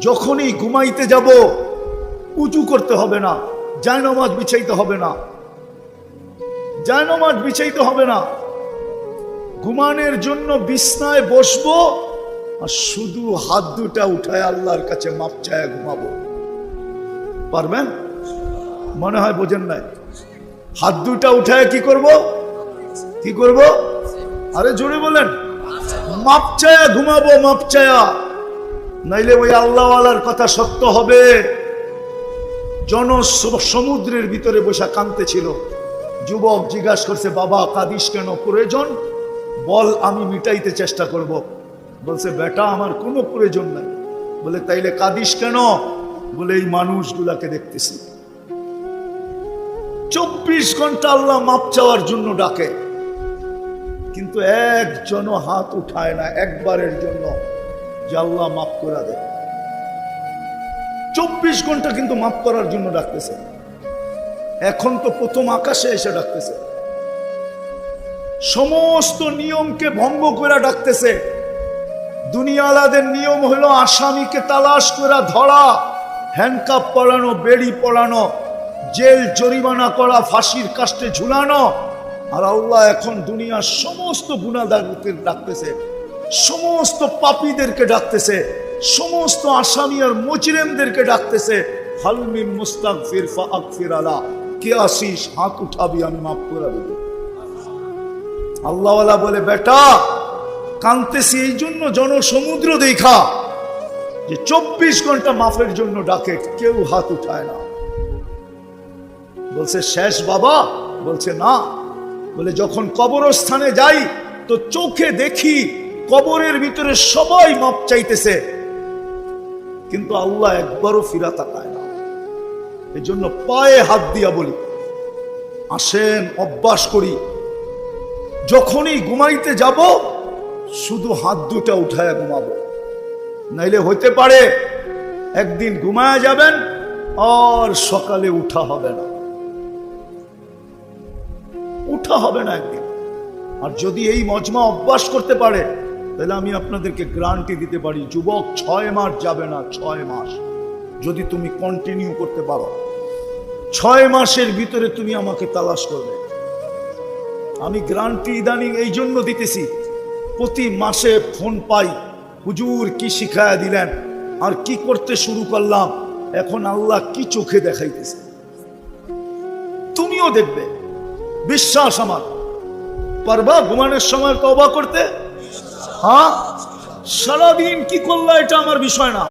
যখনই ঘুমাইতে যাব উজু করতে হবে না, জায়নামাজ বিছাইতে হবে না, জায়নামাজ বিছাইতে হবে না। ঘুমানোর জন্য বিছনায় বসবো আর শুধু হাত দুটা উঠায় আল্লাহর কাছে মাপ চায় ঘুমাবো। পারবেন? মনে হয় বোঝেন নাই। হাত দুটা উঠায় কি করব? কি করব? আরে জোরে বলেন। মাপ চায়া ঘুমাবো, মাপ চায়া। নাইলে ওই আল্লাহওয়ালার কথা সত্য হবে। সমুদ্রের ভিতরে বসে কাঁদতেছিল। যুবক জিজ্ঞাসা করছে, বাবা কাঁদিস কেন? প্রয়োজন বল, আমি মিটাইতে চেষ্টা করব। বলছে, বেটা আমার কোনো প্রয়োজন নাই। বলে, তাইলে কাঁদিস কেন? বলে, এই মানুষগুলাকে দেখতেছি 24 ঘন্টা আল্লাহ মাপ চাওয়ার জন্য ডাকে, কিন্তু একজনও হাত উঠায় না একবারের জন্য যে আল্লাহ মাফ করে দেয়। 24 ঘন্টা কিন্তু মাফ করার জন্য ডাকতেছে। এখন তো প্রথম আকাশে এসে ডাকতেছে, সমস্ত নিয়মকে ভঙ্গ করে ডাকতেছে। দুনিয়ালাদের নিয়ম হলো আসামিকে তালাশ করে ধরা, হ্যান্ডকাপ পরানো, বেড়ি পরানো, জেল জরিমানা করা, ফাঁসির কাস্টে ঝুলানো। আর আল্লাহ এখন দুনিয়ার সমস্ত গুনাহগারকে ডাকতেছে, সমস্ত পাপীদেরকে ডাকতেছে, সমস্ত আসামি আর মুজরিমদেরকে ডাকতেছে। হাল মিন মুস্তাগফির ফাগফির আলা, কে আসিস? হাত উঠাবি, আমি মাফ করে দেব। আল্লাহওয়ালা বলে, বেটা কাঁদতেছি এই জন্য জনসমুদ্র দেখা যে 24 ঘন্টা মাফের জন্য ডাকে, কেউ হাত উঠায় না। বলছে, শেষ বাবা? বলছে, না। বলে, যখন কবরস্থানে যাই তো চোখে দেখি কবরের ভিতরে সবাই মাপ চাইতেছে, কিন্তু আল্লাহ একবারও ফিরা তাকায় না। এই জন্য পায়ে হাত দিয়া বলি, আসেন অভ্যাস করি, যখনই ঘুমাইতে যাব শুধু হাত দুটা উঠায় ঘুমাবো। নাইলে হইতে পারে একদিন ঘুমায় যাবেন আর সকালে উঠা হবে না, উঠা হবে না একদিন। আর যদি এই মজমা অভ্যাস করতে পারে, তাহলে আমি আপনাদেরকে গ্যারান্টি দিতে পারি, যুবক 6 মাস যাবে না। 6 মাস যদি তুমি কন্টিনিউ করতে পারো, 6 মাসের ভিতরে তুমি আমাকে তালাশ করবে। আমি গ্যারান্টি ইদানিং এই জন্য দিতেছি, প্রতি মাসে ফোন পাই, হুজুর কি শিখায়া দিলেন, আর কি করতে শুরু করলাম, এখন আল্লাহ কি চোখে দেখাইতেছে তুমিও দেখবে। বিশ্বাস আমার। পারবা ঘুমানোর সময় তওবা করতে? হ্যাঁ, সারাদিন কি করলা এটা আমার বিষয় না।